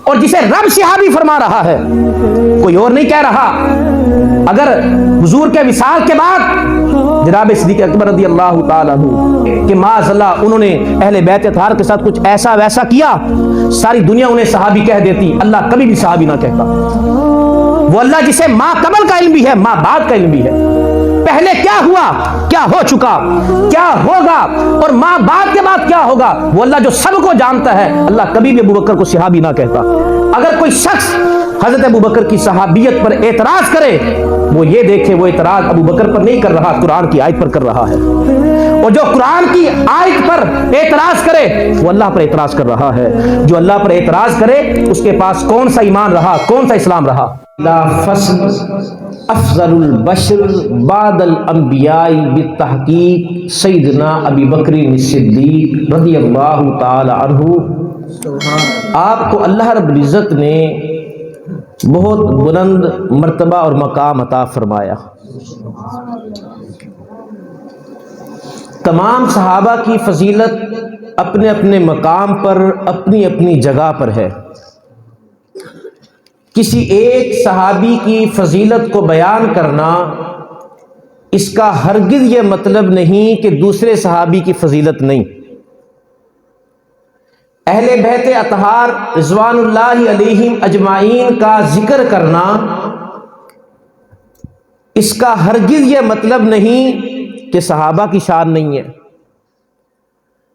اور جسے رب صحابی فرما رہا ہے، کوئی اور نہیں کہہ رہا۔ اگر حضور کے وصال کے بعد جناب صدیق اکبر رضی اللہ تعالیٰ عنہ کہ معاذ اللہ انہوں نے اہل بیت اطہار کے ساتھ کچھ ایسا ویسا کیا، ساری دنیا انہیں صحابی کہہ دیتی، اللہ کبھی بھی صحابی نہ کہتا۔ وہ اللہ جسے ماں قبل کا علم بھی ہے، ماں بعد کا علم بھی ہے، پہلے کیا ہوا، کیا ہو چکا، کیا ہوگا، اور ماں بعد کے بعد کیا ہوگا، وہ اللہ جو سب کو جانتا ہے، اللہ کبھی بھی ابو بکر کو صحابی نہ کہتا۔ اگر کوئی شخص حضرت ابو بکر کی صحابیت پر اعتراض کرے، وہ یہ دیکھے وہ اعتراض ابو بکر پر نہیں کر رہا، قرآن کی آیت پر کر رہا ہے، اور جو قرآن کی آیت پر اعتراض کرے وہ اللہ پر اعتراض کر رہا ہے۔ جو اللہ پر اعتراض کرے اس کے پاس کون سا ایمان رہا، کون سا اسلام رہا؟ لا فصل افضل البشر بعد الانبیاء بالتحقیق سیدنا ابی بکر الصدیق رضی اللہ تعالی عنہ۔ آپ کو اللہ رب العزت نے بہت بلند مرتبہ اور مقام عطا فرمایا۔ تمام صحابہ کی فضیلت اپنے اپنے مقام پر، اپنی اپنی جگہ پر ہے۔ کسی ایک صحابی کی فضیلت کو بیان کرنا اس کا ہرگز یہ مطلب نہیں کہ دوسرے صحابی کی فضیلت نہیں۔ اہل بیت اطہار رضوان اللہ علیہم اجمعین کا ذکر کرنا اس کا ہرگز یہ مطلب نہیں کہ صحابہ کی شان نہیں ہے۔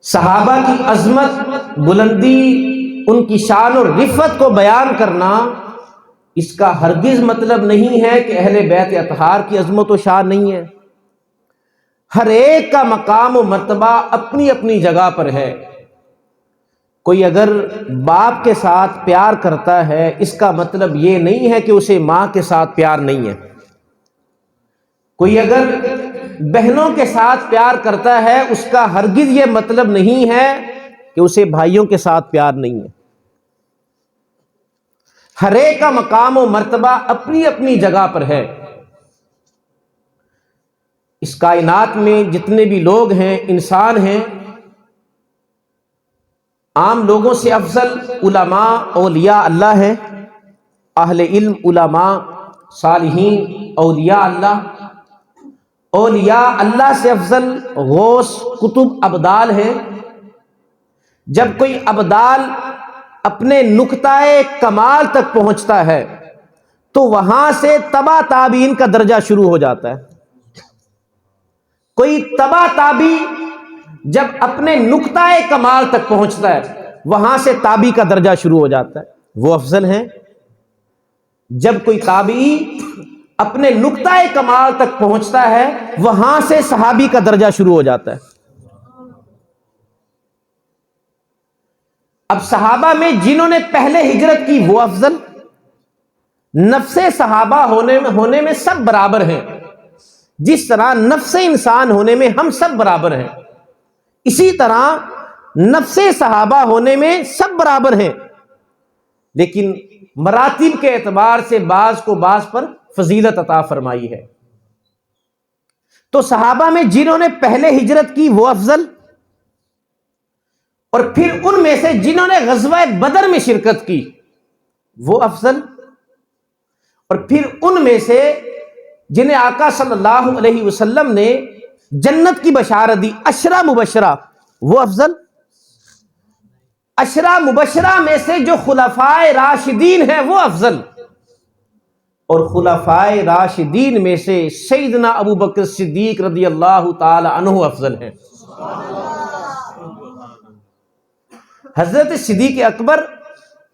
صحابہ کی عظمت، بلندی، ان کی شان اور رفعت کو بیان کرنا اس کا ہرگز مطلب نہیں ہے کہ اہل بیت اطہار کی عظمت و شان نہیں ہے۔ ہر ایک کا مقام و مرتبہ اپنی اپنی جگہ پر ہے۔ کوئی اگر باپ کے ساتھ پیار کرتا ہے اس کا مطلب یہ نہیں ہے کہ اسے ماں کے ساتھ پیار نہیں ہے۔ کوئی اگر بہنوں کے ساتھ پیار کرتا ہے اس کا ہرگز یہ مطلب نہیں ہے کہ اسے بھائیوں کے ساتھ پیار نہیں ہے۔ ہر ایک کا مقام و مرتبہ اپنی اپنی جگہ پر ہے۔ اس کائنات میں جتنے بھی لوگ ہیں، انسان ہیں، عام لوگوں سے افضل علماء اولیاء اللہ ہیں۔ اہل علم، علماء، صالحین، اولیاء اللہ۔ اولیاء اللہ سے افضل غوث، قطب، ابدال ہیں۔ جب کوئی ابدال اپنے نقطۂ کمال تک پہنچتا ہے تو وہاں سے تبع تابعین کا درجہ شروع ہو جاتا ہے۔ کوئی تبع تابعی جب اپنے نقطۂ کمال تک پہنچتا ہے وہاں سے تابعی کا درجہ شروع ہو جاتا ہے، وہ افضل ہیں۔ جب کوئی تابعی اپنے نقطۂ کمال تک پہنچتا ہے وہاں سے صحابی کا درجہ شروع ہو جاتا ہے۔ اب صحابہ میں جنہوں نے پہلے ہجرت کی وہ افضل، نفس صحابہ ہونے میں سب برابر ہیں، جس طرح نفس انسان ہونے میں ہم سب برابر ہیں، اسی طرح نفس صحابہ ہونے میں سب برابر ہیں، لیکن مراتب کے اعتبار سے بعض کو بعض پر فضیلت عطا فرمائی ہے۔ تو صحابہ میں جنہوں نے پہلے ہجرت کی وہ افضل، اور پھر ان میں سے جنہوں نے غزوہ بدر میں شرکت کی وہ افضل، اور پھر ان میں سے جنہیں آقا صلی اللہ علیہ وسلم نے جنت کی بشارت دی، عشرہ مبشرہ، وہ افضل۔ عشرہ مبشرہ میں سے جو خلفائے راشدین ہیں وہ افضل، اور خلفائے راشدین میں سے سیدنا ابو بکر صدیق رضی اللہ تعالی عنہ افضل ہیں۔ حضرت صدیق اکبر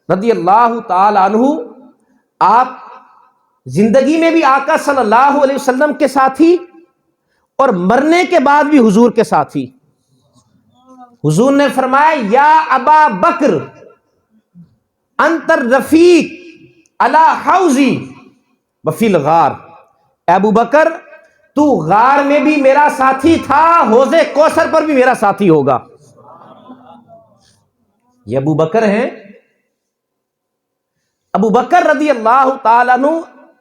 رضی اللہ تعالی عنہ آپ زندگی میں بھی آقا صلی اللہ علیہ وسلم کے ساتھی اور مرنے کے بعد بھی حضور کے ساتھی۔ حضور نے فرمایا یا ابا بکر انت الرفیق علی حوضی وفی الغار، ابو بکر تو غار میں بھی میرا ساتھی تھا، حوض کوثر پر بھی میرا ساتھی ہوگا۔ یہ ابو بکر ہیں۔ ابو بکر رضی اللہ تعالیٰ عنہ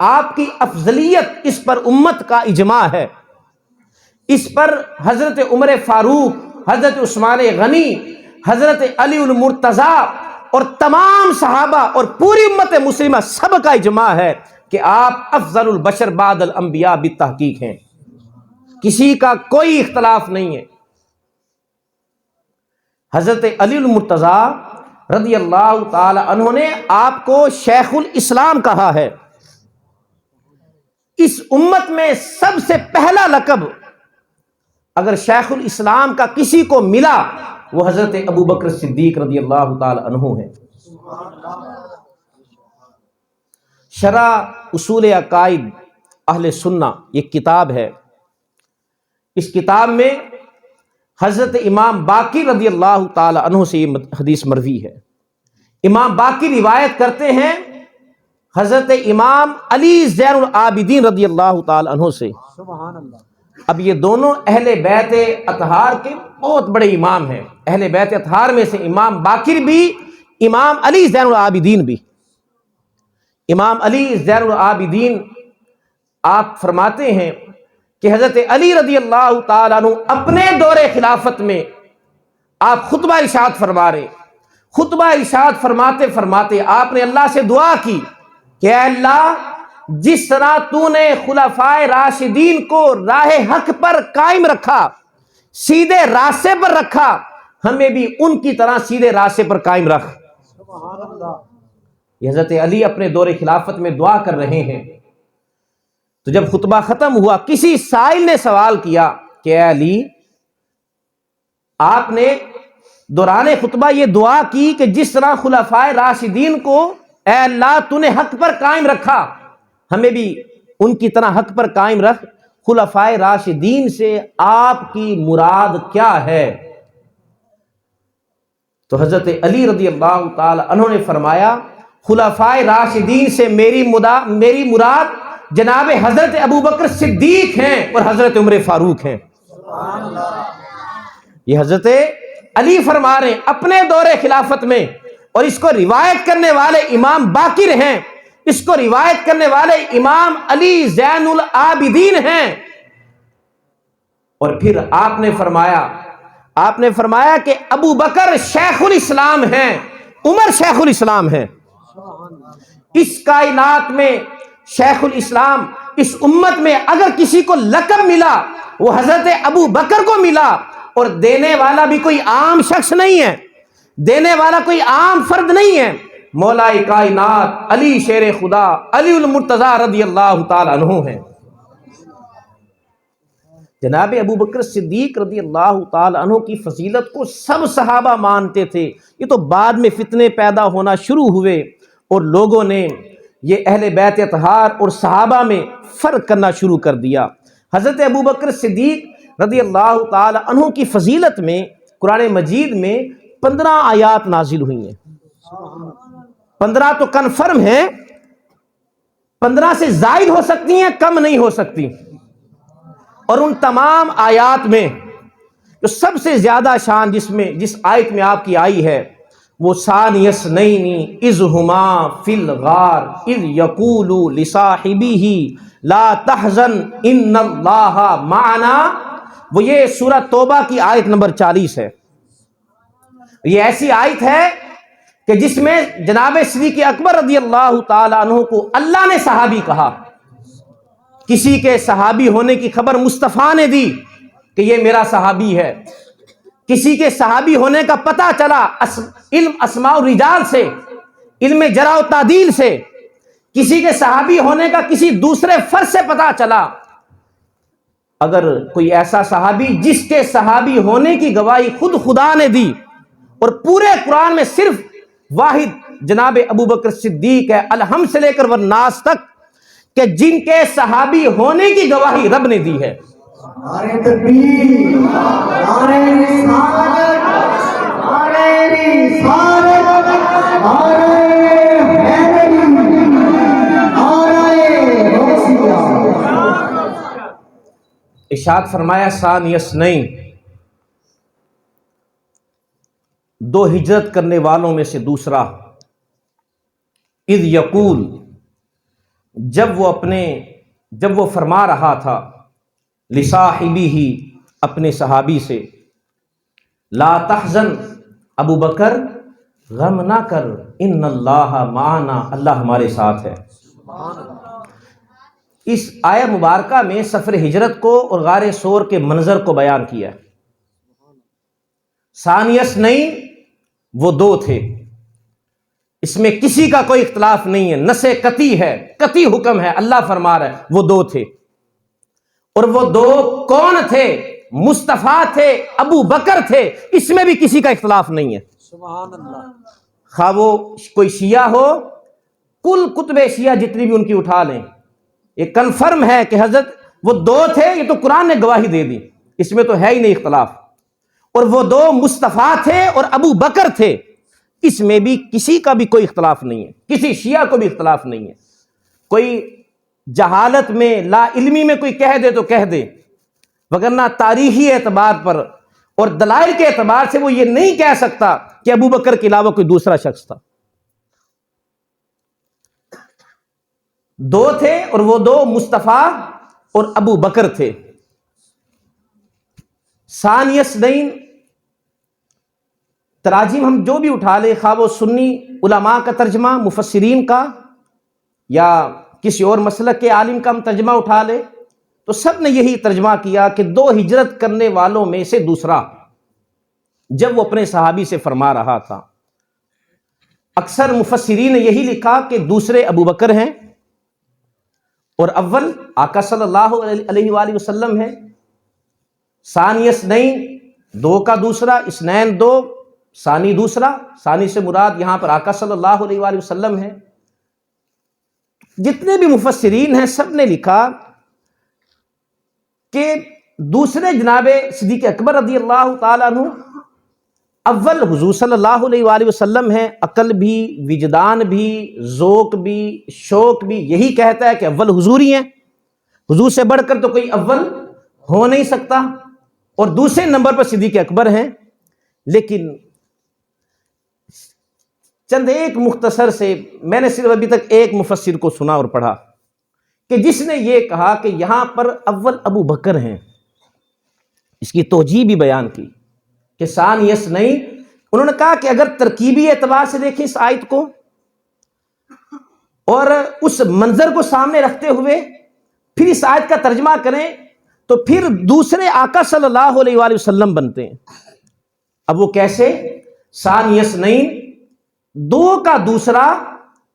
آپ کی افضلیت اس پر امت کا اجماع ہے، اس پر حضرت عمر فاروق، حضرت عثمان غنی، حضرت علی المرتضیٰ اور تمام صحابہ اور پوری امت مسلمہ سب کا اجماع ہے کہ آپ افضل البشر بعد الانبیاء بالتحقیق ہیں، کسی کا کوئی اختلاف نہیں ہے۔ حضرت علی المرتضیٰ رضی اللہ تعالی عنہ نے آپ کو شیخ الاسلام کہا ہے۔ اس امت میں سب سے پہلا لقب اگر شیخ الاسلام کا کسی کو ملا وہ حضرت ابو بکر صدیق رضی اللہ تعالی عنہ ہے۔ شرح اصول عقائد اہل سنہ یہ کتاب ہے، اس کتاب میں حضرت امام باقر رضی اللہ تعالی عنہ سے یہ حدیث مروی ہے۔ امام باقر روایت کرتے ہیں حضرت امام علی زین العابدین رضی اللہ تعالی عنہ سے۔ سبحان اللہ۔ اب یہ دونوں اہل بیت اطہار کے بہت بڑے امام ہیں، اہل بیت اطہار میں سے امام باقر بھی، امام علی زین العابدین بھی۔ امام علی زین العابدین آپ فرماتے ہیں کہ حضرت علی رضی اللہ تعالیٰ عنہ اپنے دور خلافت میں آپ خطبہ ارشاد فرما رہے، خطبہ ارشاد فرماتے فرماتے آپ نے اللہ سے دعا کی کہ اے اللہ جس طرح تو نے خلفائے راشدین کو راہ حق پر قائم رکھا، سیدھے راستے پر رکھا، ہمیں بھی ان کی طرح سیدھے راستے پر قائم رکھ۔ سبحان اللہ۔ یہ حضرت علی اپنے دور خلافت میں دعا کر رہے ہیں۔ تو جب خطبہ ختم ہوا کسی سائل نے سوال کیا کہ اے علی آپ نے دوران خطبہ یہ دعا کی کہ جس طرح خلفائے راشدین کو اے اللہ تو نے حق پر قائم رکھا، ہمیں بھی ان کی طرح حق پر قائم رکھ، خلفائے راشدین سے آپ کی مراد کیا ہے؟ تو حضرت علی رضی اللہ تعالی عنہ نے فرمایا خلفائے راشدین سے میری مراد جناب حضرت ابو بکر صدیق ہیں اور حضرت عمر فاروق ہیں۔ یہ حضرت علی فرما رہے ہیں اپنے دور خلافت میں، اور اس کو روایت کرنے والے امام باقر ہیں، اس کو روایت کرنے والے امام علی زین العابدین ہیں۔ اور پھر آپ نے فرمایا کہ ابو بکر شیخ الاسلام ہیں، عمر شیخ الاسلام ہیں۔ اس کائنات میں شیخ الاسلام اس امت میں اگر کسی کو لقب ملا وہ حضرت ابو بکر کو ملا، اور دینے والا بھی کوئی عام شخص نہیں ہے، دینے والا کوئی عام فرد نہیں ہے، مولا کائنات علی شیر خدا علی المرتضیٰ رضی اللہ تعالی عنہ ہیں۔ جناب ابو بکر صدیق رضی اللہ تعالی عنہ کی فضیلت کو سب صحابہ مانتے تھے، یہ تو بعد میں فتنے پیدا ہونا شروع ہوئے اور لوگوں نے یہ اہل بیت اطہار اور صحابہ میں فرق کرنا شروع کر دیا۔ حضرت ابو بکر صدیق رضی اللہ تعالی عنہ کی فضیلت میں قرآن مجید میں 15 آیات نازل ہوئی ہیں۔ 15 تو کنفرم ہیں، 15 سے زائد ہو سکتی ہیں، کم نہیں ہو سکتی۔ اور ان تمام آیات میں جو سب سے زیادہ شان جس آیت میں آپ کی آئی ہے وہ ثانی اثنین اذ ہما فی الغار اذ یقول لصاحبہ لا تحزن ان اللہ معنا، وہ یہ سورہ توبہ کی آیت نمبر 40 ہے۔ یہ ایسی آیت ہے کہ جس میں جناب صدیق اکبر رضی اللہ تعالی عنہ کو اللہ نے صحابی کہا۔ کسی کے صحابی ہونے کی خبر مصطفیٰ نے دی کہ یہ میرا صحابی ہے، کسی کے صحابی ہونے کا پتہ چلا علم اسماء الرجال سے، علم جرح و تعدیل سے، کسی کے صحابی ہونے کا کسی دوسرے فرد سے پتہ چلا۔ اگر کوئی ایسا صحابی جس کے صحابی ہونے کی گواہی خود خدا نے دی، اور پورے قرآن میں صرف واحد جناب ابو بکر صدیق ہے الحمد سے لے کر والناس تک کہ جن کے صحابی ہونے کی گواہی رب نے دی ہے۔ نعرہ تکبیر، نعرہ رسالت، نعرہ رسالت، نعرہ حیدری، نعرہ غوثیہ۔ ارشاد فرمایا ثانی اثنین، دو ہجرت کرنے والوں میں سے دوسرا، اذ یقول، جب وہ فرما رہا تھا، لصاحبہ، اپنے صحابی سے، لا تحزن، ابو بکر غم نہ کر، ان اللہ معنا، اللہ ہمارے ساتھ ہے۔ اس آیہ مبارکہ میں سفر ہجرت کو اور غار ثور کے منظر کو بیان کیا ہے۔ ثانی اثنین وہ دو تھے، اس میں کسی کا کوئی اختلاف نہیں ہے، نص قطعی ہے، قطعی حکم ہے، اللہ فرما رہا ہے وہ دو تھے۔ اور وہ دو کون تھے؟ مصطفیٰ تھے، ابو بکر تھے، اس میں بھی کسی کا اختلاف نہیں ہے۔ سبحان اللہ۔ خواہ وہ کوئی شیعہ ہو، کل کتب شیعہ جتنی بھی ان کی اٹھا لیں، یہ کنفرم ہے کہ حضرت وہ دو تھے، یہ تو قرآن نے گواہی دے دی، اس میں تو ہے ہی نہیں اختلاف۔ اور وہ دو مصطفیٰ تھے اور ابو بکر تھے، اس میں بھی کسی کا بھی کوئی اختلاف نہیں ہے، کسی شیعہ کو بھی اختلاف نہیں ہے۔ کوئی جہالت میں، لا علمی میں کوئی کہہ دے تو کہہ دے، وگرنہ تاریخی اعتبار پر اور دلائل کے اعتبار سے وہ یہ نہیں کہہ سکتا کہ ابو بکر کے علاوہ کوئی دوسرا شخص تھا۔ دو تھے اور وہ دو مصطفیٰ اور ابو بکر تھے۔ ثانی اثنین، تراجم ہم جو بھی اٹھا لیں، خواہ وہ سنی علماء کا ترجمہ، مفسرین کا، یا کسی اور مسلک کے عالم کا ہم ترجمہ اٹھا لیں، تو سب نے یہی ترجمہ کیا کہ دو ہجرت کرنے والوں میں سے دوسرا، جب وہ اپنے صحابی سے فرما رہا تھا۔ اکثر مفسرین نے یہی لکھا کہ دوسرے ابو بکر ہیں اور اول آقا صلی اللہ علیہ وآلہ وسلم ہے۔ ثانی اثنین، دو کا دوسرا، اثنین دو، ثانی دوسرا، ثانی سے مراد یہاں پر آقا صلی اللہ علیہ وآلہ وسلم ہے۔ جتنے بھی مفسرین ہیں سب نے لکھا کہ دوسرے جناب صدیق اکبر رضی اللہ تعالیٰ عنہ، اول حضور صلی اللہ علیہ وآلہ وسلم ہیں، عقل بھی، وجدان بھی، ذوق بھی، شوق بھی یہی کہتا ہے کہ اول حضور ہی ہیں، حضور سے بڑھ کر تو کوئی اول ہو نہیں سکتا، اور دوسرے نمبر پر صدیق اکبر ہیں۔ لیکن چند ایک مختصر سے، میں نے صرف ابھی تک ایک مفسر کو سنا اور پڑھا کہ جس نے یہ کہا کہ یہاں پر اول ابو بکر ہیں، اس کی توجیہ بھی بیان کی کہ ثانی اثنین، انہوں نے کہا کہ اگر ترکیبی اعتبار سے دیکھیں اس آیت کو اور اس منظر کو سامنے رکھتے ہوئے پھر اس آیت کا ترجمہ کریں تو پھر دوسرے آقا صلی اللہ علیہ وآلہ وسلم بنتے ہیں۔ اب وہ کیسے؟ ثانی اثنین، دو کا دوسرا،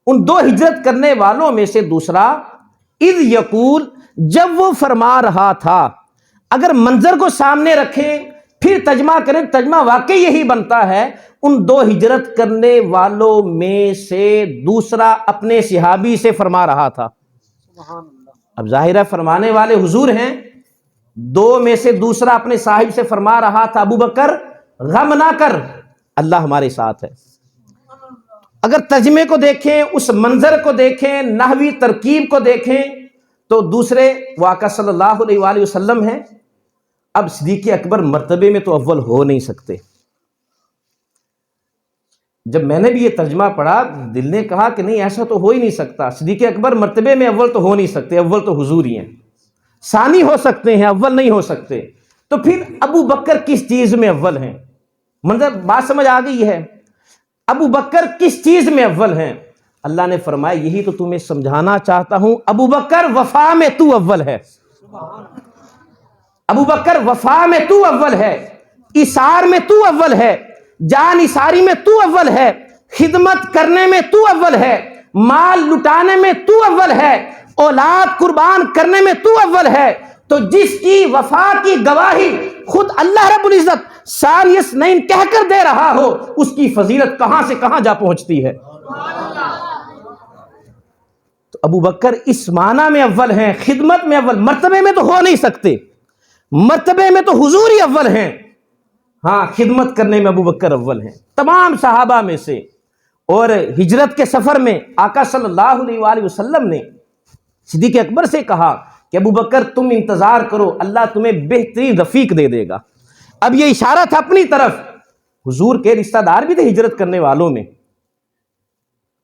ان دو ہجرت کرنے والوں میں سے دوسرا، اذ یقول، جب وہ فرما رہا تھا۔ اگر منظر کو سامنے رکھیں پھر ترجمہ کریں، ترجمہ واقعی یہی بنتا ہے، ان دو ہجرت کرنے والوں میں سے دوسرا اپنے صحابی سے فرما رہا تھا۔ اب ظاہر ہے فرمانے والے حضور ہیں، دو میں سے دوسرا اپنے صاحب سے فرما رہا تھا، ابو بکر غم نہ کر، اللہ ہمارے ساتھ ہے۔ اگر ترجمے کو دیکھیں، اس منظر کو دیکھیں، نحوی ترکیب کو دیکھیں، تو دوسرے آقا صلی اللہ علیہ وآلہ وسلم ہیں۔ اب صدیق اکبر مرتبے میں تو اول ہو نہیں سکتے۔ جب میں نے بھی یہ ترجمہ پڑھا، دل نے کہا کہ نہیں، ایسا تو ہو ہی نہیں سکتا، صدیق اکبر مرتبے میں اول تو ہو نہیں سکتے، اول تو حضور ہی ہیں، ثانی ہو سکتے ہیں، اول نہیں ہو سکتے۔ تو پھر ابو بکر کس چیز میں اول ہیں؟ منظر بات سمجھ آ گئی ہے؟ ابو بکر کس چیز میں اول ہیں؟ اللہ نے فرمایا یہی تو تمہیں سمجھانا چاہتا ہوں، ابو بکر وفا میں تو اول ہے، ابو بکر وفا میں تو اول ہے، ایثار میں تو اول ہے، جان ایثاری میں تو اول ہے، خدمت کرنے میں تو اول ہے، مال لٹانے میں تو اول ہے، اولاد قربان کرنے میں تو اول ہے۔ تو جس کی وفا کی گواہی خود اللہ رب العزت ثانی اثنین کہہ کر دے رہا ہو، اس کی فضیلت کہاں سے کہاں جا پہنچتی ہے۔ تو ابو بکر اس معنی میں اول ہیں، خدمت میں اول، مرتبے میں تو ہو نہیں سکتے، مرتبے میں تو حضور ہی اول ہیں، ہاں خدمت کرنے میں ابو بکر اول ہیں تمام صحابہ میں سے۔ اور ہجرت کے سفر میں آقا صلی اللہ علیہ وآلہ وسلم نے صدیق اکبر سے کہا کہ ابو بکر تم انتظار کرو، اللہ تمہیں بہترین رفیق دے دے گا۔ اب یہ اشارہ تھا اپنی طرف، حضور کے رشتہ دار بھی تھے ہجرت کرنے والوں میں،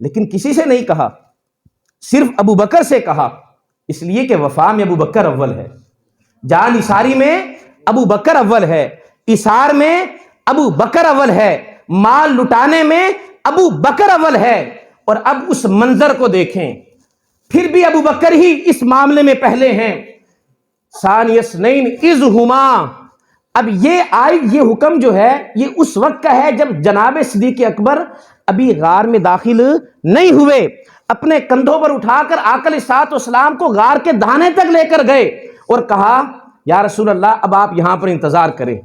لیکن کسی سے نہیں کہا، صرف ابو بکر سے کہا، اس لیے کہ وفا میں ابو بکر اول ہے، جان ایثاری میں ابو بکر اول ہے، ایثار میں ابو بکر اول ہے، مال لٹانے میں ابو بکر اول ہے. اور اب اس منظر کو دیکھیں, پھر بھی ابو بکر ہی اس معاملے میں پہلے ہیں. ثانی اثنین اذ ہما. اب یہ حکم جو ہے یہ اس وقت کا ہے جب جناب صدیق اکبر ابھی غار میں داخل نہیں ہوئے. اپنے کندھوں پر اٹھا کر آقا علیہ الصلوۃ والسلام کو غار کے دہانے تک لے کر گئے اور کہا یا رسول اللہ اب آپ یہاں پر انتظار کریں,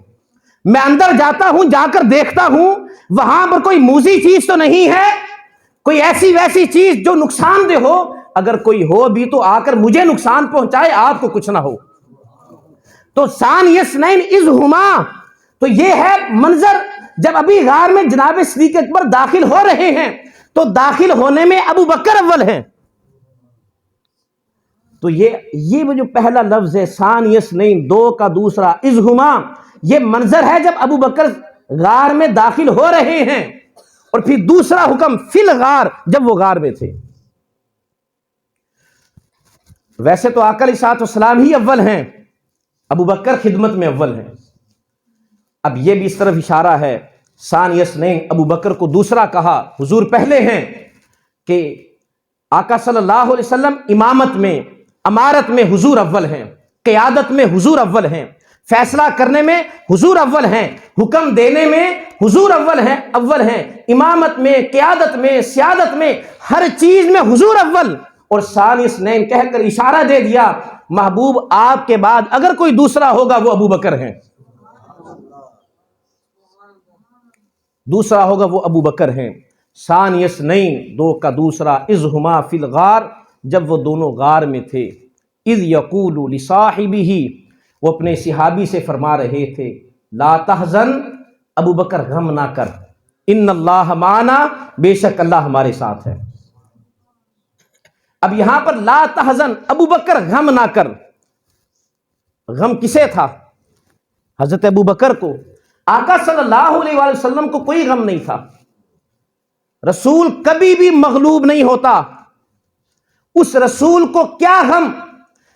میں اندر جاتا ہوں, جا کر دیکھتا ہوں وہاں پر کوئی موذی چیز تو نہیں ہے, کوئی ایسی ویسی چیز جو نقصان دہ ہو, اگر کوئی ہو بھی تو آ کر مجھے نقصان پہنچائے, آپ کو کچھ نہ ہو. تو ثانی اثنین اذ ہما, تو یہ ہے منظر جب ابھی غار میں جناب صدیق اکبر داخل ہو رہے ہیں, تو داخل ہونے میں ابو بکر اول ہیں. تو یہ وہ جو پہلا لفظ ہے ثانی اثنین, دو کا دوسرا, اذ ہما, یہ منظر ہے جب ابو بکر غار میں داخل ہو رہے ہیں. اور پھر دوسرا حکم فی الغار, جب وہ غار میں تھے. ویسے تو آقا علیہ الصلوۃ والسلام ہی اول ہیں, ابو بکر خدمت میں اول ہیں. اب یہ بھی اس طرف اشارہ ہے, ثانی اثنین, ابو بکر کو دوسرا کہا, حضور پہلے ہیں کہ آقا صلی اللہ علیہ وسلم امامت میں, امارت میں حضور اول ہیں, قیادت میں حضور اول ہیں, فیصلہ کرنے میں حضور اول ہیں, حکم دینے میں حضور اول ہیں, امامت میں, قیادت میں, سیادت میں, ہر چیز میں حضور اول. اور ثانی اثنین کہہ کر اشارہ دے دیا محبوب آپ کے بعد اگر کوئی دوسرا ہوگا وہ ابو بکر ہیں, دوسرا ہوگا وہ ابو بکر ہیں. ثانی اثنین, دو کا دوسرا, اذ ہما فی الغار, جب وہ دونوں غار میں تھے. اذ یقول لصاحبہ, وہ اپنے صحابی سے فرما رہے تھے لا تحزن, ابو بکر غم نہ کر, ان اللہ معنا, بے شک اللہ ہمارے ساتھ ہے. اب یہاں پر لا تحزن, ابو بکر غم نہ کر. غم کسے تھا؟ حضرت ابو بکر کو. آقا صلی اللہ علیہ وآلہ وسلم کو کوئی غم نہیں تھا. رسول کبھی بھی مغلوب نہیں ہوتا. اس رسول کو کیا غم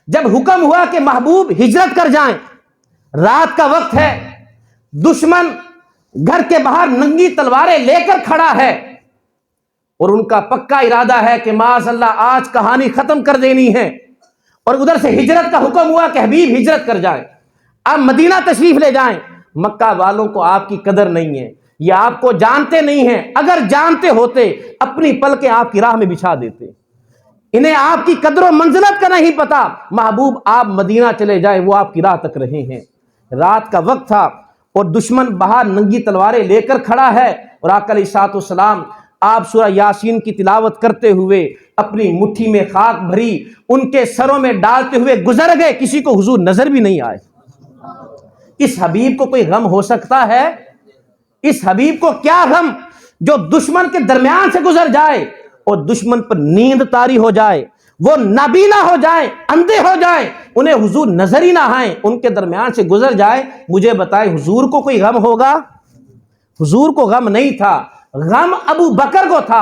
جب حکم ہوا کہ محبوب ہجرت کر جائیں, رات کا وقت ہے, دشمن گھر کے باہر ننگی تلواریں لے کر کھڑا ہے, اور ان کا پکا ارادہ ہے کہ معاذ اللہ آج کہانی ختم کر دینی ہے. اور ادھر سے ہجرت کا حکم ہوا کہ حبیب ہجرت کر جائیں, آپ مدینہ تشریف لے جائیں. مکہ والوں کو آپ کی قدر نہیں ہے, یہ آپ کو جانتے نہیں ہیں, اگر جانتے ہوتے اپنی پلکیں آپ کی راہ میں بچھا دیتے. انہیں آپ کی قدر و منزلت کا نہیں پتا. محبوب آپ مدینہ چلے جائیں, وہ آپ کی راہ تک رہے ہیں. رات کا وقت تھا اور دشمن باہر ننگی تلواریں لے کر کھڑا ہے, اور آقا علیہ الصلوۃ والسلام آپ سورہ یاسین کی تلاوت کرتے ہوئے اپنی مٹھی میں خاک بھری ان کے سروں میں ڈالتے ہوئے گزر گئے, کسی کو حضور نظر بھی نہیں آئے. اس حبیب کو کوئی غم ہو سکتا ہے؟ اس حبیب کو کیا غم جو دشمن کے درمیان سے گزر جائے اور دشمن پر نیند طاری ہو جائے, وہ نابینا ہو جائیں, اندھے ہو جائیں, انہیں حضور نظر ہی نہ آئیں, ان کے درمیان سے گزر جائے. مجھے بتائیں حضور کو کوئی غم ہوگا؟ حضور کو غم نہیں تھا, غم ابو بکر کو تھا.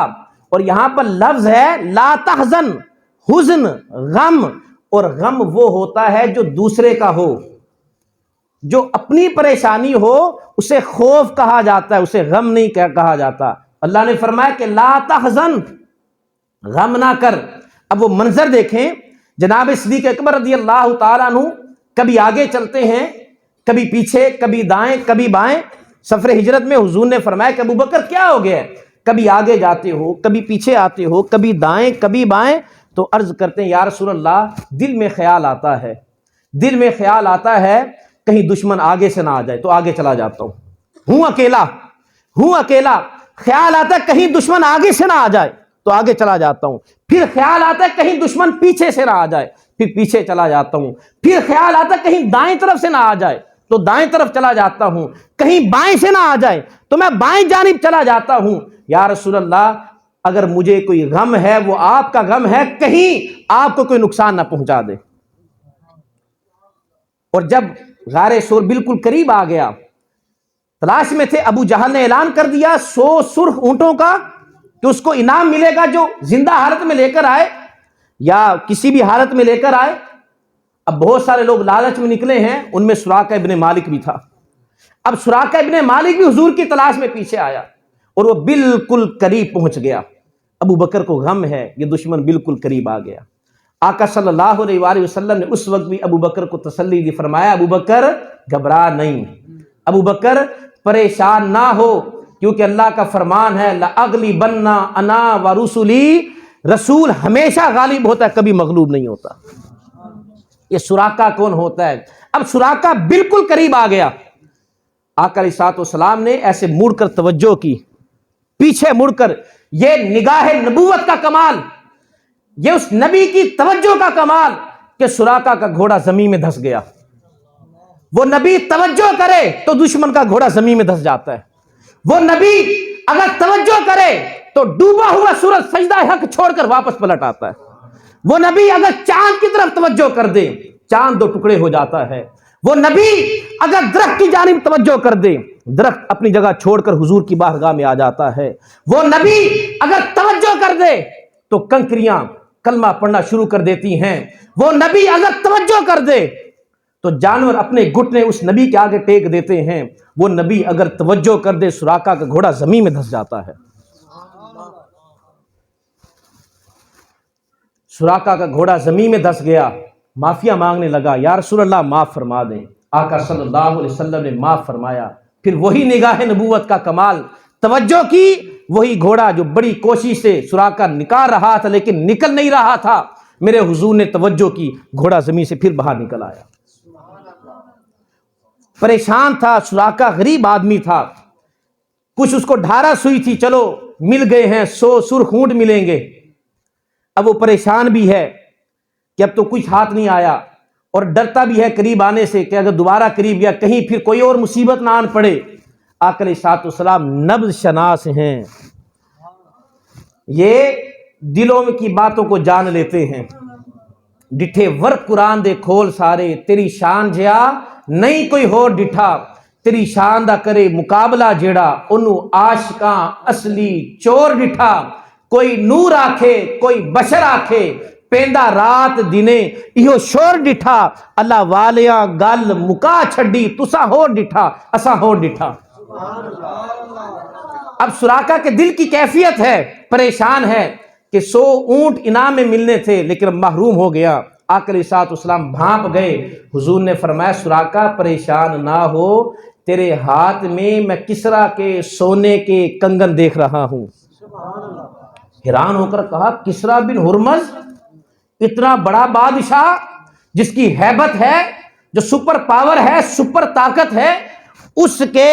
اور یہاں پر لفظ ہے لا تحزن, حزن, غم. اور غم وہ ہوتا ہے جو دوسرے کا ہو, جو اپنی پریشانی ہو اسے خوف کہا جاتا ہے, اسے غم نہیں کہا جاتا. اللہ نے فرمایا کہ لا تحزن, غم نہ کر. اب وہ منظر دیکھیں, جناب صدیق اکبر رضی اللہ تعالیٰ عنہ کبھی آگے چلتے ہیں, کبھی پیچھے, کبھی دائیں, کبھی بائیں. سفر ہجرت میں حضور نے فرمایا کہ ابو بکر کیا ہو گیا, کبھی آگے جاتے ہو, کبھی پیچھے آتے ہو, کبھی دائیں, کبھی بائیں. تو عرض کرتے ہیں یا رسول اللہ, دل میں خیال آتا ہے, دل میں خیال آتا ہے کہیں دشمن آگے سے نہ آ جائے, تو آگے چلا جاتا ہوں اکیلا. خیال آتا ہے کہیں دشمن آگے سے نہ آ جائے, تو آگے چلا جاتا ہوں. پھر خیال آتا ہے کہیں دشمن پیچھے سے نہ آ جائے, پھر پیچھے چلا جاتا ہوں. پھر خیال آتا ہے کہیں دائیں طرف سے نہ آ جائے, تو دائیں طرف چلا جاتا ہوں. کہیں بائیں سے نہ آ جائے تو میں بائیں جانب چلا جاتا ہوں. یا رسول اللہ, اگر مجھے کوئی غم ہے وہ آپ کا غم ہے, کہیں آپ کو کوئی نقصان نہ پہنچا دے. اور جب غار سور بالکل قریب آ گیا, تلاش میں تھے, ابو جہل نے اعلان کر دیا 100 سرخ اونٹوں کا کہ اس کو انعام ملے گا جو زندہ حالت میں لے کر آئے یا کسی بھی حالت میں لے کر آئے. اب بہت سارے لوگ لالچ میں نکلے ہیں, ان میں سراقہ ابن مالک بھی تھا. اب سراقہ ابن مالک بھی حضور کی تلاش میں پیچھے آیا, اور وہ بالکل قریب پہنچ گیا. ابو بکر کو غم ہے یہ دشمن بالکل قریب آ گیا. آقا صلی اللہ علیہ وآلہ وسلم نے اس وقت بھی ابو بکر کو تسلی دی, فرمایا ابو بکر گھبرا نہیں, ابو بکر پریشان نہ ہو, کیونکہ اللہ کا فرمان ہے لَأَغْلِبَنَّ أَنَا وَرُسُلِي, رسول ہمیشہ غالب ہوتا ہے, کبھی مغلوب نہیں ہوتا. یہ سراقہ کون ہوتا ہے؟ اب سراقہ بالکل قریب آ گیا. آقا علیہ السلام نے ایسے مڑ کر توجہ کی, پیچھے مڑ کر. یہ نگاہ نبوت کا کمال, یہ اس نبی کی توجہ کا کمال کہ سراقہ کا گھوڑا زمین میں دھس گیا. وہ نبی توجہ کرے تو دشمن کا گھوڑا زمین میں دھس جاتا ہے. وہ نبی اگر توجہ کرے تو ڈوبا ہوا سورج سجدہ حق چھوڑ کر واپس پلٹ آتا ہے. وہ نبی اگر چاند کی طرف توجہ کر دے چاند دو ٹکڑے ہو جاتا ہے. وہ نبی اگر درخت کی جانب توجہ کر دے درخت اپنی جگہ چھوڑ کر حضور کی بارگاہ میں آ جاتا ہے. وہ نبی اگر توجہ کر دے تو کنکریاں کلمہ پڑھنا شروع کر دیتی ہیں. وہ نبی اگر توجہ کر دے تو جانور اپنے گھٹنے اس نبی کے آگے ٹیک دیتے ہیں. وہ نبی اگر توجہ کر دے سراقہ کا گھوڑا زمین میں دھس جاتا ہے. سراقہ کا گھوڑا زمین میں دھس گیا, معافیا مانگنے لگا, یا رسول اللہ معاف فرما دیں. آقا صلی اللہ علیہ وسلم نے معاف فرمایا. پھر وہی نگاہ نبوت کا کمال, توجہ کی, وہی گھوڑا جو بڑی کوشش سے سراقہ نکال رہا تھا لیکن نکل نہیں رہا تھا, میرے حضور نے توجہ کی, گھوڑا زمین سے پھر باہر نکل آیا. پریشان تھا سراقہ, غریب آدمی تھا, کچھ اس کو ڈھارس ہوئی تھی, چلو مل گئے ہیں 100 سرخ اونٹ ملیں گے. اب وہ پریشان بھی ہے کہ اب تو کچھ ہاتھ نہیں آیا, اور ڈرتا بھی ہے قریب آنے سے کہ اگر دوبارہ قریب گیا کہیں پھر کوئی اور مصیبت نہ آن پڑے. آقا علیہ السلام نبض شناس ہیں, یہ دلوں کی باتوں کو جان لیتے ہیں. ڈٹھے ورق قرآن دے کھول سارے, تیری شان جیا نہیں کوئی ہور ڈٹھا, تیری شان دا کرے مقابلہ جیڑا انہوں عاشقاں اصلی چور ڈٹھا. کوئی نور آکھے کوئی بشر آکھے پیندا رات دنے ایہو شور ڈٹھا. اللہ والیاں گل مکا چھڈی تساں ہور ڈٹھا اساں ہور ڈٹھا. اب سراقہ کے دل کی کیفیت ہے, پریشان ہے کہ 100 اونٹ انعام میں ملنے تھے لیکن محروم ہو گیا. آقا علیہ السلام بھانپ گئے. حضور نے فرمایا سراقہ پریشان نہ ہو, تیرے ہاتھ میں کسرا کے سونے کے کنگن دیکھ رہا ہوں. حیران ہو کر کہا کسرا بن ہرمز, اتنا بڑا بادشاہ جس کی ہیبت ہے, جو سپر پاور ہے, سپر طاقت ہے, اس کے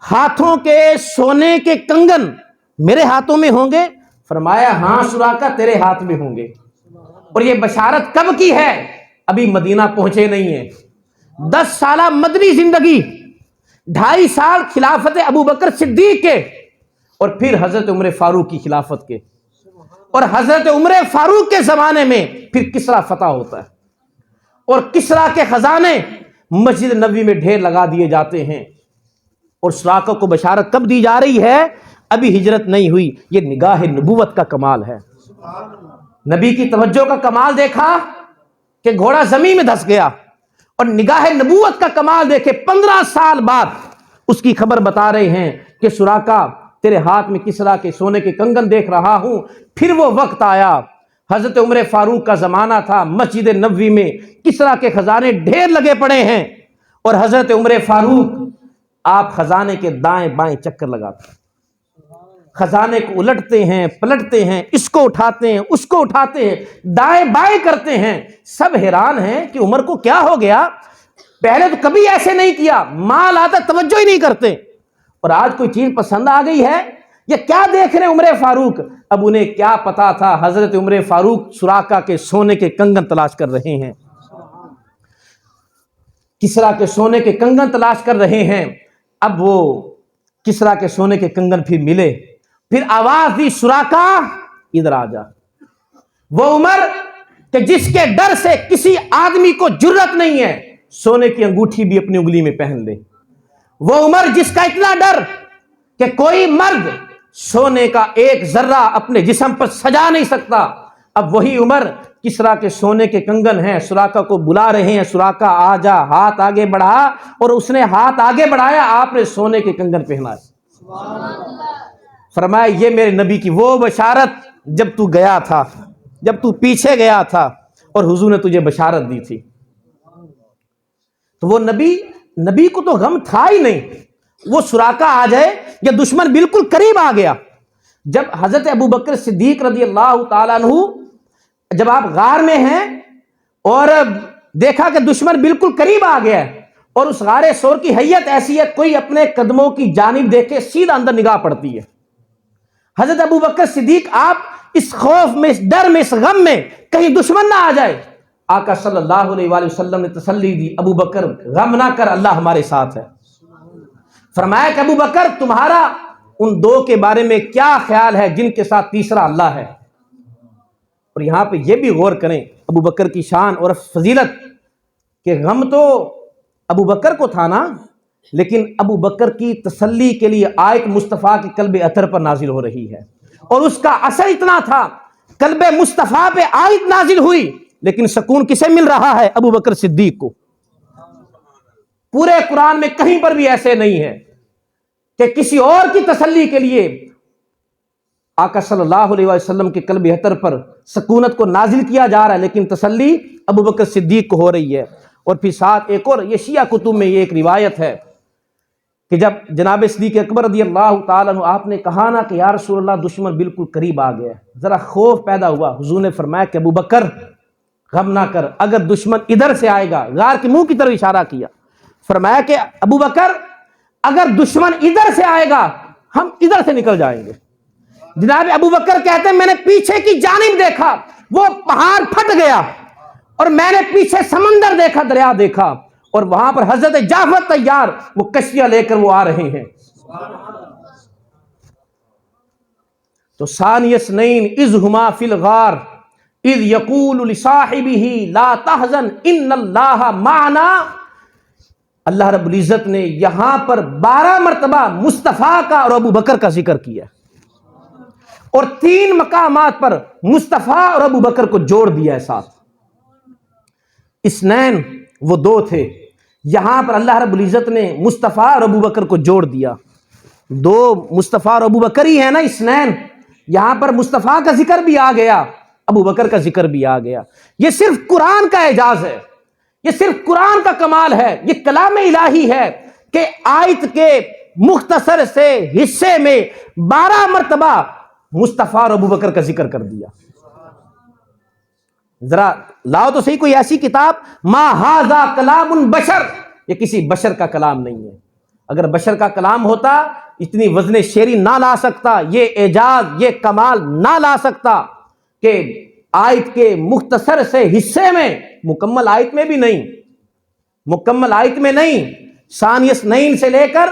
ہاتھوں کے سونے کے کنگن میرے ہاتھوں میں ہوں گے؟ فرمایا ہاں سراقہ تیرے ہاتھ میں ہوں گے. اور یہ بشارت کب کی ہے؟ ابھی مدینہ پہنچے نہیں ہیں. 10 سالہ مدنی زندگی, 2.5 سال خلافت ابو بکر صدیق کے, اور پھر حضرت عمر فاروق کی خلافت کے, اور حضرت عمر فاروق کے زمانے میں پھر کسرا فتح ہوتا ہے, اور کسرا کے خزانے مسجد نبوی میں ڈھیر لگا دیے جاتے ہیں. اور سراقہ کو بشارت کب دی جا رہی ہے؟ ابھی ہجرت نہیں ہوئی. یہ نگاہ نبوت کا کمال ہے. نبی کی توجہ کا کمال دیکھا کہ گھوڑا زمین میں دھس گیا, اور نگاہ نبوت کا کمال دیکھے 15 سال بعد اس کی خبر بتا رہے ہیں کہ سراقہ تیرے ہاتھ میں کسرا کے سونے کے کنگن دیکھ رہا ہوں. پھر وہ وقت آیا, حضرت عمر فاروق کا زمانہ تھا, مسجد نبوی میں کسرا کے خزانے ڈھیر لگے پڑے ہیں, اور حضرت عمر فاروق آپ خزانے کے دائیں بائیں چکر لگاتے ہیں, خزانے کو الٹتے ہیں پلٹتے ہیں, اس کو اٹھاتے ہیں اس کو اٹھاتے ہیں, دائیں بائیں کرتے ہیں. سب حیران ہیں کہ عمر کو کیا ہو گیا, پہلے تو کبھی ایسے نہیں کیا, مال آتا توجہ ہی نہیں کرتے, اور آج کوئی چیز پسند آ گئی ہے, یہ کیا دیکھ رہے ہیں عمر فاروق؟ اب انہیں کیا پتا تھا حضرت عمر فاروق سراقہ کے سونے کے کنگن تلاش کر رہے ہیں, کسرا کے سونے کے کنگن تلاش کر رہے ہیں. اب وہ کسرا کے سونے کے کنگن پھر ملے, پھر آواز دی سراقہ ادھر آ جا. وہ عمر کہ جس کے ڈر سے کسی آدمی کو جرت نہیں ہے سونے کی انگوٹھی بھی اپنی انگلی میں پہن لے. وہ عمر جس کا اتنا ڈر کہ کوئی مرد سونے کا ایک ذرہ اپنے جسم پر سجا نہیں سکتا. اب وہی عمر کسرا کے سونے کے کنگن ہیں, سراقہ کو بلا رہے ہیں, سراقہ آ جا, ہاتھ آگے بڑھا, اور اس نے ہاتھ آگے بڑھایا, آپ نے سونے کے کنگن پہنا. فرمایا یہ میرے نبی کی وہ بشارت جب تو گیا تھا، جب تو پیچھے گیا تھا اور حضور نے تجھے بشارت دی تھی۔ تو وہ نبی کو تو غم تھا ہی نہیں، وہ سراقہ آ جائے یا دشمن بالکل قریب آ گیا۔ جب حضرت ابوبکر صدیق رضی اللہ تعالیٰ عنہ جب آپ غار میں ہیں اور دیکھا کہ دشمن بالکل قریب آ گیا ہے اور اس غار سور کی حیت ایسی ہے کوئی اپنے قدموں کی جانب دیکھے سیدھا اندر نگاہ پڑتی ہے۔ حضرت ابوبکر صدیق آپ اس خوف میں، اس ڈر میں، اس غم میں کہیں دشمن نہ آ جائے، آقا صلی اللہ علیہ وآلہ وسلم نے تسلی دی، ابوبکر غم نہ کر، اللہ ہمارے ساتھ ہے۔ فرمایا کہ ابوبکر تمہارا ان دو کے بارے میں کیا خیال ہے جن کے ساتھ تیسرا اللہ ہے؟ اور یہاں پہ یہ بھی غور کریں ابوبکر کی شان اور فضیلت کہ غم تو ابوبکر کو تھا نا، لیکن ابوبکر کی تسلی کے لیے آیت مصطفیٰ کے قلب اطہر پر نازل ہو رہی ہے، اور اس کا اثر اتنا تھا قلب مصطفیٰ پہ آیت نازل ہوئی، لیکن سکون کسے مل رہا ہے؟ ابوبکر صدیق کو۔ پورے قرآن میں کہیں پر بھی ایسے نہیں ہے کہ کسی اور کی تسلی کے لیے آقا صلی اللہ علیہ وسلم کے قلب اطہر پر سکونت کو نازل کیا جا رہا ہے، لیکن تسلی ابوبکر صدیق کو ہو رہی ہے۔ اور پھر ساتھ ایک اور، یہ شیعہ کتب میں یہ ایک روایت ہے کہ جب جناب صدیق اکبر رضی اللہ تعالیٰ عنہ آپ نے کہا نا کہ یا رسول اللہ دشمن بالکل قریب آ گیا ہے، ذرا خوف پیدا ہوا، حضور نے فرمایا کہ ابوبکر غم نہ کر، اگر دشمن ادھر سے آئے گا، غار کے منہ کی طرف اشارہ کیا، فرمایا کہ ابوبکر اگر دشمن ادھر سے آئے گا ہم ادھر سے نکل جائیں گے۔ جناب ابوبکر کہتے ہیں میں نے پیچھے کی جانب دیکھا، وہ پہاڑ پھٹ گیا، اور میں نے پیچھے سمندر دیکھا، دریا دیکھا، اور وہاں پر حضرت جعفر طیار وہ کشتیاں لے کر وہ آ رہے ہیں۔ تو ثانی اثنین اذ ہما فی الغار اذ یقول لصاحبہ لا تحزن ان اللہ معنا۔ اللہ رب العزت نے یہاں پر 12 مرتبہ مصطفیٰ کا اور ابوبکر کا ذکر کیا، اور 3 مقامات پر مصطفیٰ اور ابوبکر کو جوڑ دیا ہے ساتھ۔ اثنین وہ 2 تھے، یہاں پر اللہ رب العزت نے مصطفیٰ اور ابوبکر کو جوڑ دیا۔ 2 مصطفیٰ اور ابوبکر ہی ہے نا اثنین، یہاں پر مصطفیٰ کا ذکر بھی آ گیا، ابوبکر کا ذکر بھی آ گیا۔ یہ صرف قرآن کا اعجاز ہے، یہ صرف قرآن کا کمال ہے، یہ کلام الہی ہے کہ آیت کے مختصر سے حصے میں 12 مرتبہ مصطفیٰ اور ابوبکر کا ذکر کر دیا۔ ذرا لاؤ تو صحیح کوئی ایسی کتاب، ما ھذا کلام بشر، یہ کسی بشر کا کلام نہیں ہے۔ اگر بشر کا کلام ہوتا اتنی وزن شعری نہ لا سکتا، یہ اعجاز، یہ کمال نہ لا سکتا کہ آیت کے مختصر سے حصے میں، مکمل آیت میں بھی نہیں، مکمل آیت میں نہیں، ثانی اثنین سے لے کر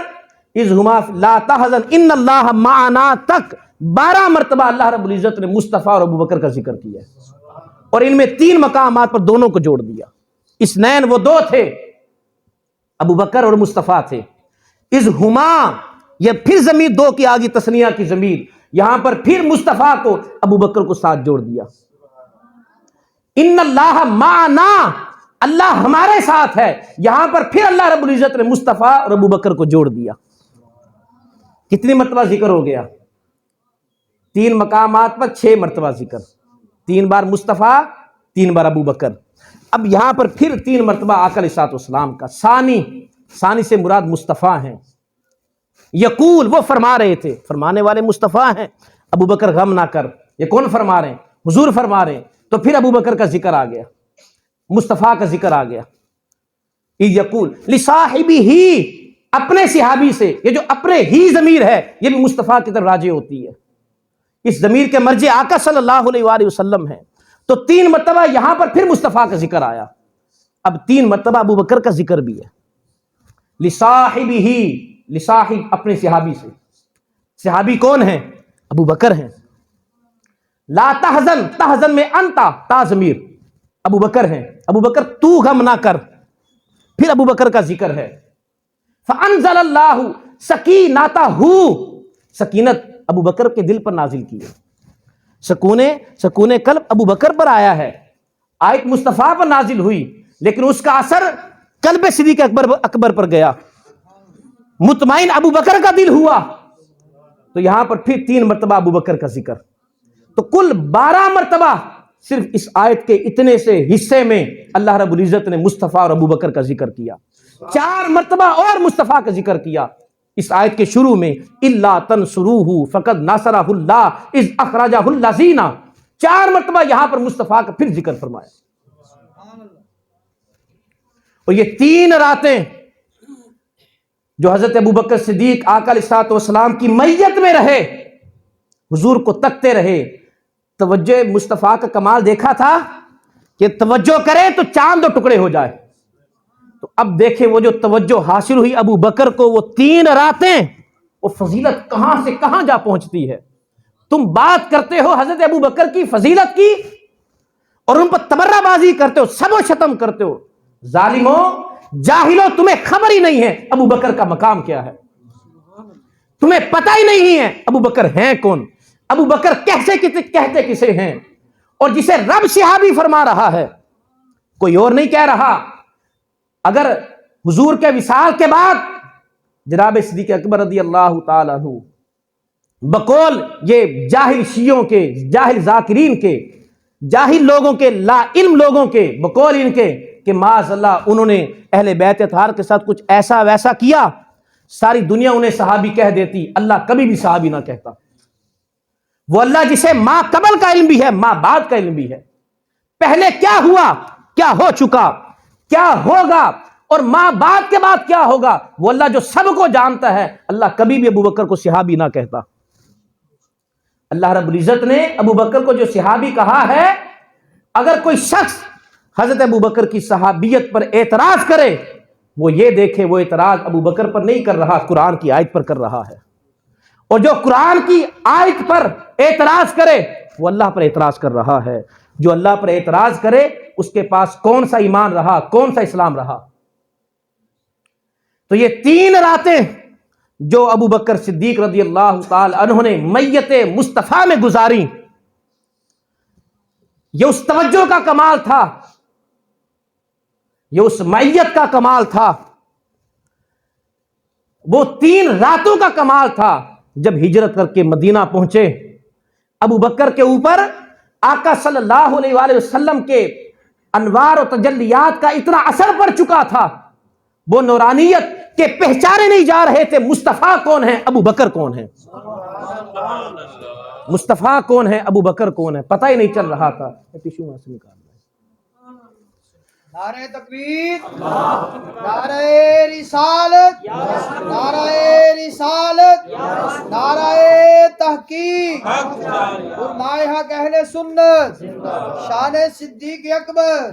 اذ ہما لا تحزن ان اللہ معنا تک 12 مرتبہ اللہ رب العزت نے مصطفیٰ اور ابوبکر کا ذکر کیا ہے، اور ان میں 3 مقامات پر دونوں کو جوڑ دیا۔ اثنین وہ 2 تھے، ابوبکر اور مصطفیٰ تھے۔ اذ ہما، یہ پھر ضمیر 2 کی آگی تثنیہ کی ضمیر، یہاں پر پھر مصطفیٰ کو ابوبکر کو ساتھ جوڑ دیا۔ ان اللہ معنا، اللہ ہمارے ساتھ ہے، یہاں پر پھر اللہ رب العزت نے مصطفیٰ اور ابوبکر کو جوڑ دیا۔ کتنی مرتبہ ذکر ہو گیا؟ 3 مقامات پر 6 مرتبہ ذکر، 3 بار مصطفیٰ، 3 بار ابوبکر۔ اب یہاں پر پھر 3 مرتبہ آقا علیہ الصلوۃ والسلام کا۔ ثانی سے مراد مصطفیٰ ہیں، یقول وہ فرما رہے تھے، فرمانے والے مصطفیٰ ہیں، ابوبکر غم نہ کر، یہ کون فرما رہے ہیں؟ حضور فرما رہے ہیں، تو پھر ابوبکر کا ذکر آ گیا، مصطفیٰ کا ذکر آ گیا۔ یقول لصاحبہ، اپنے صحابی سے، یہ جو اپنے ہی ضمیر ہے یہ بھی مصطفیٰ کی طرف راجع ہوتی ہے، اس ضمیر کے مرجع آقا صلی اللہ علیہ وآلہ وسلم ہے۔ تو 3 مرتبہ یہاں پر پھر مصطفیٰ کا ذکر آیا، اب 3 مرتبہ ابوبکر کا ذکر بھی ہے۔ لصاحبہ، لصاحب اپنے صحابی سے، صحابی کون ہیں؟ ابوبکر ہیں۔ لا تحزن، تحزن میں انتا، تا ضمیر ابوبکر ہیں، ابوبکر تو غم نہ کر، پھر ابوبکر کا ذکر ہے۔ فانزل اللہ سکینتہ، سکینت ابوبکر کے دل پر نازل کی ہے، سکون قلب ابوبکر پر آیا ہے۔ آیت مصطفیٰ پر نازل ہوئی لیکن اس کا اثر قلب صدیق اکبر پر گیا، مطمئن ابوبکر کا دل ہوا۔ تو تو یہاں پر پھر 3 مرتبہ ابو بکر کا ذکر، تو کل 12 مرتبہ صرف اس آیت کے اتنے سے حصے میں اللہ رب العزت نے مصطفیٰ اور ابو بکر کا ذکر کیا۔ 4 مرتبہ اور مصطفیٰ کا ذکر کیا اس آیت کے شروع میں، الا تنصروہ فقد نصرہ اللہ اذ اخرجہ الذین، 4 مرتبہ یہاں پر مصطفیٰ کا پھر ذکر فرمایا۔ اور یہ 3 راتیں جو حضرت ابو بکر صدیق آقا علیہ الصلوۃ والسلام کی میت میں رہے، حضور کو تکتے رہے، توجہ مصطفیٰ کا کمال دیکھا تھا کہ توجہ کرے تو چاند 2 ٹکڑے ہو جائے۔ تو اب دیکھیں وہ جو توجہ حاصل ہوئی ابو بکر کو، وہ 3 راتیں، وہ فضیلت کہاں سے کہاں جا پہنچتی ہے۔ تم بات کرتے ہو حضرت ابو بکر کی فضیلت کی اور ان پر تبرہ بازی کرتے ہو، سب و شتم کرتے ہو۔ ظالموں، جاہلوں، تمہیں خبر ہی نہیں ہے ابو بکر کا مقام کیا ہے، تمہیں پتہ ہی نہیں ہے ابو بکر ہیں کون، ابو بکر کہتے کسے ہیں، اور جسے رب صحابی فرما رہا ہے، کوئی اور نہیں کہہ رہا۔ اگر حضور کے وصال کے بعد جناب صدیق اکبر رضی اللہ تعالیٰ عنہ بقول یہ جاہل شیعوں کے، جاہل ذاکرین کے، جاہل لوگوں کے، لا علم لوگوں کے، بقول ان کے کہ معاذ اللہ انہوں نے اہل بیت اطہار کے ساتھ کچھ ایسا ویسا کیا، ساری دنیا انہیں صحابی کہہ دیتی، اللہ کبھی بھی صحابی نہ کہتا۔ وہ اللہ جسے ماں قبل کا علم بھی ہے، ماں بعد کا علم بھی ہے، پہلے کیا ہوا، کیا ہو چکا، کیا ہوگا، اور ماں بعد کے بعد کیا ہوگا، وہ اللہ جو سب کو جانتا ہے، اللہ کبھی بھی ابو بکر کو صحابی نہ کہتا۔ اللہ رب العزت نے ابو بکر کو جو صحابی کہا ہے، اگر کوئی شخص حضرت ابو بکر کی صحابیت پر اعتراض کرے، وہ یہ دیکھے وہ اعتراض ابو بکر پر نہیں کر رہا، قرآن کی آیت پر کر رہا ہے، اور جو قرآن کی آیت پر اعتراض کرے وہ اللہ پر اعتراض کر رہا ہے۔ جو اللہ پر اعتراض کرے اس کے پاس کون سا ایمان رہا، کون سا اسلام رہا۔ تو یہ 3 راتیں جو ابو بکر صدیق رضی اللہ تعالی عنہ نے میت مصطفیٰ میں گزاری، یہ اس توجہ کا کمال تھا، یہ اس میت کا کمال تھا، وہ 3 راتوں کا کمال تھا۔ جب ہجرت کر کے مدینہ پہنچے، ابو بکر کے اوپر آقا صلی اللہ علیہ وآلہ وسلم کے انوار و تجلیات کا اتنا اثر پڑ چکا تھا، وہ نورانیت کے پہچانے نہیں جا رہے تھے مصطفیٰ کون ہے، ابو بکر کون ہے، مصطفیٰ کون ہے، ابو بکر کون ہے، پتہ ہی نہیں چل رہا تھا۔ نعرہ تکبیر، نعرہ رسالت، نعرہ رسالت، نعرہ تحقیق، علماء حق اہل سنت، شان صدیق اکبر۔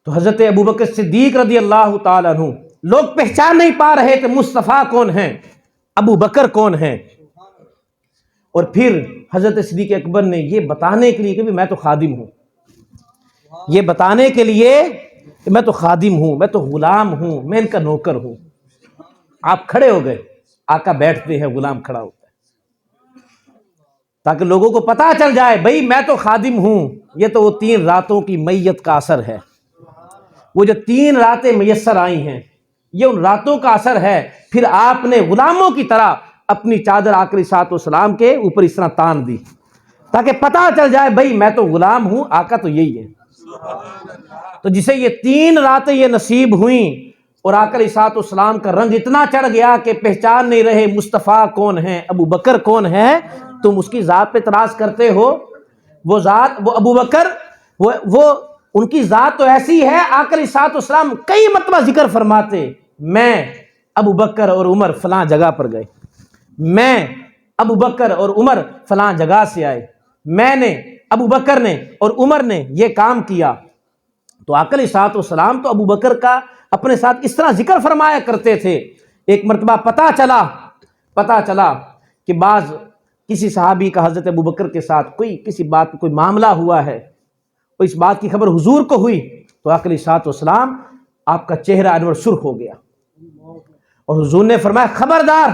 تو حضرت ابو بکر صدیق رضی اللہ تعالیٰ عنہ، لوگ پہچان نہیں پا رہے تھے مصطفیٰ کون ہیں، ابو بکر کون ہیں۔ اور پھر حضرت صدیق اکبر نے یہ بتانے کے لیے کہ میں تو خادم ہوں، یہ بتانے کے لیے کہ میں تو خادم ہوں، میں تو غلام ہوں، میں ان کا نوکر ہوں۔ آپ کھڑے ہو گئے، آقا بیٹھتے ہیں، غلام کھڑا ہوتا ہے، تاکہ لوگوں کو پتہ چل جائے بھئی میں تو خادم ہوں۔ یہ تو وہ 3 راتوں کی میت کا اثر ہے، وہ جو 3 راتیں میسر آئی ہیں یہ ان راتوں کا اثر ہے۔ پھر آپ نے غلاموں کی طرح اپنی چادر آقا علیہ الصلوۃ والسلام کے اوپر اس طرح تان دی تاکہ پتہ چل جائے بھئی میں تو غلام ہوں، آقا تو یہی ہے۔ تو جسے یہ 3 راتیں یہ نصیب ہوئیں اور آقا علیہ الصلوۃ والسلام کا رنگ اتنا چڑھ گیا کہ پہچان نہیں رہے مصطفیٰ کون ہے، ابو بکر کون ہے، تم اس کی ذات پہ اعتراض کرتے ہو۔ وہ ذات، وہ ابو بکر، وہ ان کی ذات تو ایسی ہے، آقا علیہ الصلوۃ والسلام کئی مرتبہ ذکر فرماتے، میں ابو بکر اور عمر فلاں جگہ پر گئے، میں ابو بکر اور عمر فلاں جگہ سے آئے، میں نے، ابو بکر نے اور عمر نے یہ کام کیا۔ تو آقا علیہ الصلوۃ والسلام تو ابو بکر کا اپنے ساتھ اس طرح ذکر فرمایا کرتے تھے۔ ایک مرتبہ پتہ چلا کہ بعض کسی صحابی کا حضرت ابو بکر کے ساتھ کسی بات کوئی معاملہ ہوا ہے، اور اس بات کی خبر حضور کو ہوئی، تو آقا علیہ الصلوۃ والسلام آپ کا چہرہ انور سرخ ہو گیا، اور حضور نے فرمایا خبردار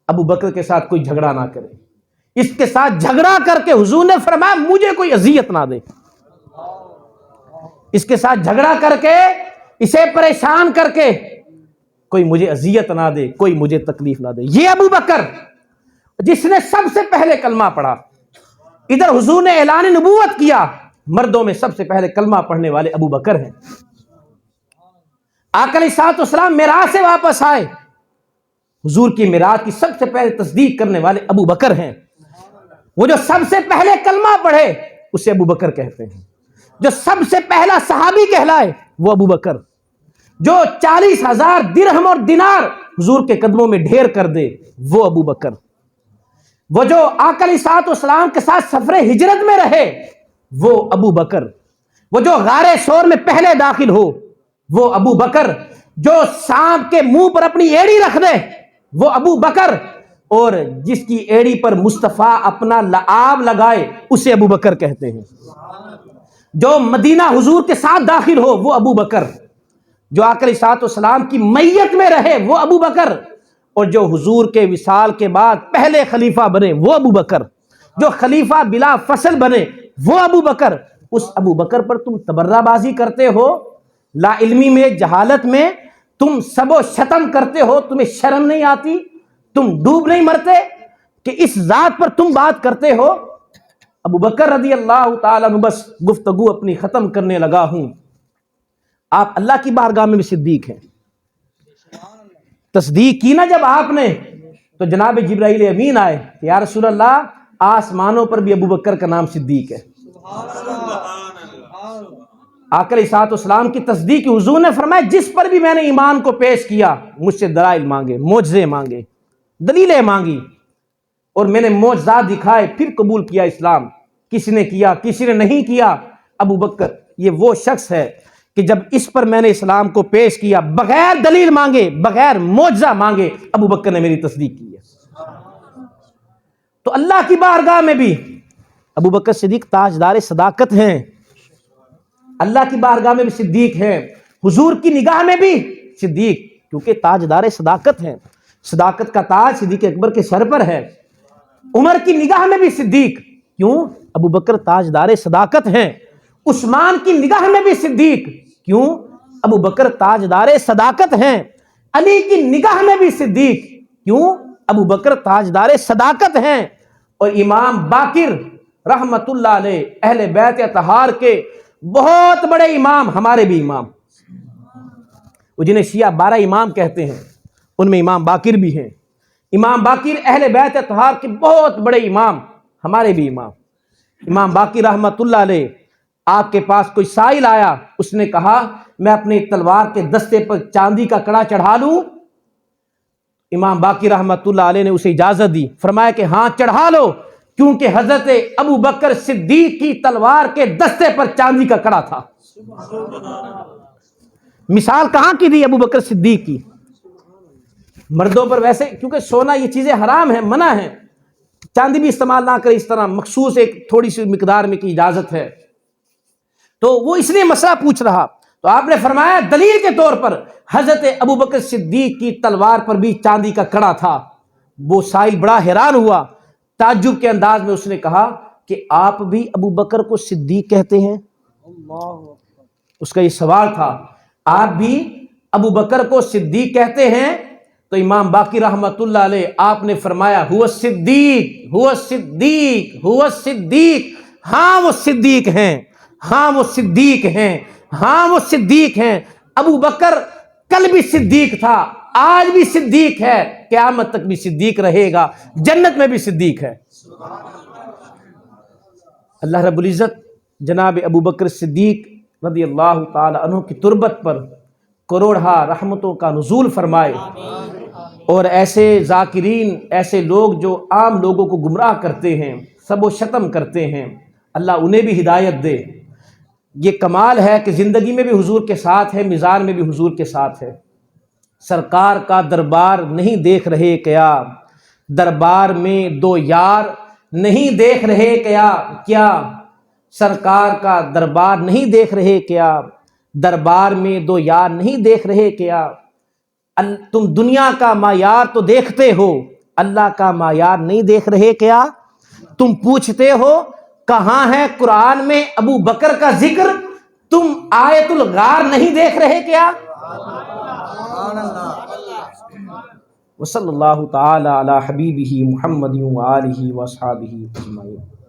ابو بکر کے ساتھ کوئی جھگڑا نہ کرے۔ اس کے ساتھ جھگڑا کر کے حضور نے فرمایا مجھے کوئی اذیت نہ دے، اس کے ساتھ جھگڑا کر کے، اسے پریشان کر کے کوئی مجھے اذیت نہ دے، کوئی مجھے تکلیف نہ دے۔ یہ ابو بکر جس نے سب سے پہلے کلمہ پڑھا، ادھر حضور نے اعلان نبوت کیا، مردوں میں سب سے پہلے کلمہ پڑھنے والے ابو بکر ہیں۔ آقا علیہ الصلوۃ والسلام معراج سے واپس آئے، حضور کی معراج کی سب سے پہلے تصدیق کرنے والے ابو بکر ہیں۔ وہ جو سب سے پہلے کلمہ پڑھے اسے ابو بکر کہتے ہیں، جو سب سے پہلا صحابی کہلائے وہ ابو بکر، جو 40,000 درہم اور دینار حضور کے قدموں میں ڈھیر کر دے وہ ابو بکر، وہ جو آقا علیہ الصلوۃ والسلام کے ساتھ سفر ہجرت میں رہے وہ ابو بکر، وہ جو غار ثور میں پہلے داخل ہو وہ ابو بکر، جو سانپ کے منہ پر اپنی ایڑی رکھ دے وہ ابو بکر، اور جس کی ایڑی پر مصطفیٰ اپنا لعاب لگائے اسے ابو بکر کہتے ہیں، جو مدینہ حضور کے ساتھ داخل ہو وہ ابو بکر، جو آقا علیہ الصلوۃ والسلام کی میت میں رہے وہ ابو بکر، اور جو حضور کے وصال کے بعد پہلے خلیفہ بنے وہ ابو بکر، جو خلیفہ بلا فصل بنے وہ ابو بکر۔ اس ابو بکر پر تم تبرہ بازی کرتے ہو، لا علمی میں، جہالت میں تم سب و شتم کرتے ہو، تمہیں شرم نہیں آتی؟ تم ڈوب نہیں مرتے کہ اس ذات پر تم بات کرتے ہو؟ ابو بکر رضی اللہ تعالیٰ عنہ، بس گفتگو اپنی ختم کرنے لگا ہوں، آپ اللہ کی بارگاہ میں بھی صدیق ہیں۔ تصدیق کی نا جب آپ نے تو جناب جبرائیل امین آئے کہ یا رسول اللہ آسمانوں پر بھی ابو بکر کا نام صدیق ہے۔ آقا علیہ الصلوۃ والسلام کی تصدیق کی حضور نے فرمایا جس پر بھی میں نے ایمان کو پیش کیا مجھ سے دلائل مانگے، معجزے مانگے، دلیلیں مانگی، اور میں نے معجزات دکھائے، پھر قبول کیا اسلام۔ کسی نے کیا، کسی نے نہیں کیا، ابو بکر یہ وہ شخص ہے کہ جب اس پر میں نے اسلام کو پیش کیا بغیر دلیل مانگے، بغیر معجزہ مانگے، ابو بکر نے میری تصدیق کی ہے۔ تو اللہ کی بارگاہ میں بھی ابو بکر صدیق تاجدار صداقت ہیں، اللہ کی بارگاہ میں بھی صدیق ہیں، حضور کی نگاہ میں بھی صدیق، کیونکہ تاجدار صداقت ہیں، صداقت کا تاج صدیق اکبر کے سر پر ہے۔ عمر کی نگاہ میں بھی صدیق، کیوں؟ ابو بکر تاجدار صداقت ہیں۔ عثمان کی نگاہ میں بھی صدیق، کیوں؟ ابو بکر تاجدار صداقت ہیں۔ علی کی نگاہ میں بھی صدیق، کیوں؟ ابو بکر تاجدار صداقت ہیں۔ اور امام باقر رحمت اللہ علیہ اہل بیت اطہار کے بہت بڑے امام، ہمارے بھی امام، وہ جنہیں شیعہ 12 امام کہتے ہیں، ان میں امام باقر بھی ہیں۔ امام باقر اہل بیت اطہار کے بہت بڑے امام، ہمارے بھی امام۔ امام باقر رحمت اللہ علیہ آپ کے پاس کوئی سائل آیا، اس نے کہا میں اپنی تلوار کے دستے پر چاندی کا کڑا چڑھا لوں؟ امام باقر رحمت اللہ علیہ نے اسے اجازت دی، فرمایا کہ ہاں چڑھا لو، کیونکہ حضرت ابو بکر صدیق کی تلوار کے دستے پر چاندی کا کڑا تھا۔ مثال کہاں کی دی ابو بکر صدیق کی؟ مردوں پر ویسے کیونکہ سونا یہ چیزیں حرام ہیں، منع ہیں، چاندی بھی استعمال نہ کرے، اس طرح مخصوص ایک تھوڑی سی مقدار میں کی اجازت ہے۔ تو وہ اس لیے مسئلہ پوچھ رہا، تو آپ نے فرمایا دلیل کے طور پر حضرت ابو بکر صدیق کی تلوار پر بھی چاندی کا کڑا تھا۔ وہ سائل بڑا حیران ہوا، تعجب کے انداز میں اس نے کہا کہ آپ بھی ابو بکر کو صدیق کہتے ہیں؟ اس کا یہ سوال تھا، آپ بھی ابو بکر کو صدیق کہتے ہیں؟ تو امام باقر رحمت اللہ علیہ آپ نے فرمایا ہوا صدیق، ہوا صدیق، ہوا صدیق، ہاں وہ صدیق ہیں، ہاں وہ صدیق ہیں، ہاں وہ صدیق ہیں۔ ابو بکر کل بھی صدیق تھا، آج بھی صدیق ہے، قیامت تک بھی صدیق رہے گا، جنت میں بھی صدیق ہے۔ اللہ رب العزت جناب ابو بکر صدیق رضی اللہ تعالی عنہ کی تربت پر کروڑہا رحمتوں کا نزول فرمائے، اور ایسے ذاکرین، ایسے لوگ جو عام لوگوں کو گمراہ کرتے ہیں، سب و شتم کرتے ہیں، اللہ انہیں بھی ہدایت دے۔ یہ کمال ہے کہ زندگی میں بھی حضور کے ساتھ ہے، میزان میں بھی حضور کے ساتھ ہے۔ سرکار کا دربار نہیں دیکھ رہے کیا، دربار میں دو یار نہیں دیکھ رہے کیا، سرکار کا دربار نہیں دیکھ رہے کیا، دربار میں دو یار نہیں دیکھ رہے کیا۔ تم دنیا کا معیار تو دیکھتے ہو، اللہ کا معیار نہیں دیکھ رہے کیا؟ تم پوچھتے ہو کہاں ہے قرآن میں ابو بکر کا ذکر، تم آیت الغار نہیں دیکھ رہے کیا؟ وصلی اللہ تعالی علی حبیبہ محمد وآلہ واصحابہ اجمعین۔